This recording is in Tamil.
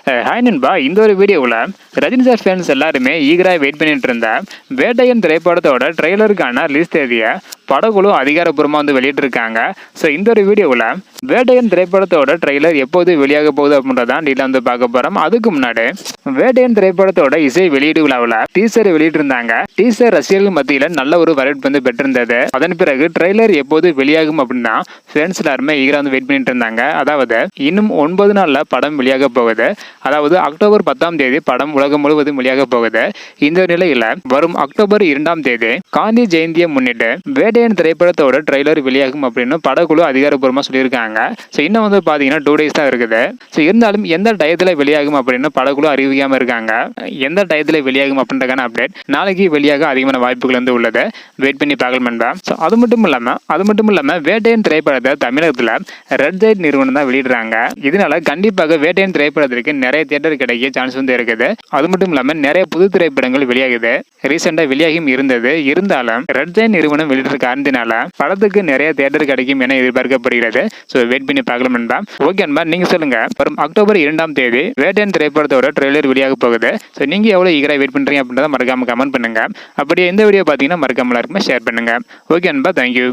ஹாய் நண்பா, இந்த ஒரு வீடியோவில் ரஜினி சார் ஃபேன்ஸ் எல்லாருமே ஈகராக வெயிட் பண்ணிட்டு இருந்த வேட்டையன் திரைப்படத்தோட ட்ரெய்லருக்கான ரிலீஸ் தேதியை படக்குழு அதிகாரப்பூர்வமாக வந்து வெளியிட்டிருக்காங்க. ஸோ இந்த ஒரு வீடியோவில் வேட்டையன் திரைப்படத்தோட ட்ரெய்லர் எப்போது வெளியாக போகுது அப்படின்றதான் டீலாக வந்து பார்க்க போகிறோம். அதுக்கு முன்னாடி வேட்டையன் திரைப்படத்தோட இசை வெளியீடு விழாவில் டீசர் வெளியிட்டிருந்தாங்க. டீசர் ரசிகர்கள் மத்தியில் நல்ல ஒரு வரவேற்பு வந்து பெற்றிருந்தது. அதன் பிறகு ட்ரெய்லர் எப்போது வெளியாகும் அப்படின்னா ஃபேன்ஸ் எல்லாருமே ஈகராக வந்து வெயிட் பண்ணிட்டு இருந்தாங்க. அதாவது இன்னும் 9 நாளில் படம் வெளியாக போகுது. அதாவது அக்டோபர் 10ஆம் தேதி படம் உலகம் முழுவதும் வெளியாக போகுது. இந்த நிலையில வரும் அக்டோபர் 2ஆம் தேதி காந்தி ஜெயந்தியை முன்னிட்டு வேட்டையன் திரைப்படத்தோட ட்ரெய்லர் வெளியாகும் அப்படின்னு படக்குழு அதிகாரப்பூர்வமாக சொல்லியிருக்காங்க. ஸோ இன்னும் வந்து பார்த்தீங்கன்னா 2 days தான் இருக்குது. ஸோ இருந்தாலும் எந்த டயத்தில் வெளியாகும் அப்படின்னு படக்குழு அறிவிக்காம இருக்காங்க. எந்த டயத்தில் வெளியாகும் அப்படின்றக்கான அப்டேட் நாளைக்கு வெளியாக அதிகமான வாய்ப்புகள் வந்து உள்ளது. வெயிட் பண்ணி பார்க்கலாம். ஸோ அது மட்டும் இல்லாமல் வேட்டையன் திரைப்படத்தை தமிழகத்தில் ரெட் ஜெயிண்ட் நிறுவனம் தான் வெளியிடுறாங்க. இதனால கண்டிப்பாக வேட்டையன் திரைப்படத்திற்கு நிறைய தியேட்டர் கிடைக்க சான்ஸ் வந்து இருக்குது. அது மட்டும் இல்லாமல் நிறைய புது திரைப்படங்கள் வெளியாகுது. ரீசெண்டாக வெளியாகியும் இருந்தது. இருந்தாலும் ரெட் ஜெயிண்ட் நிறுவனம் வெளியிடுற காரணத்தினால படத்துக்கு நிறைய தியேட்டர் கிடைக்கும் என எதிர்பார்க்கப்படுகிறது. ஸோ வெயிட் பண்ணி பார்க்கலாம் நண்பா. ஓகே நண்பா, நீங்க சொல்லுங்க, வரும் அக்டோபர் 2ஆம் தேதி வேட்டையன் திரைப்படத்தோட ட்ரெய்லர் வெளியாக போகுது. ஸோ நீங்க எவ்வளவு ஈகராக வெயிட் பண்றீங்க அப்படின்றத மறக்காம கமெண்ட் பண்ணுங்க. அப்படியே இந்த வீடியோ பார்த்தீங்கன்னா மறக்காம எல்லாருக்குமே ஷேர் பண்ணுங்க. ஓகே நண்பா, தேங்க்யூ.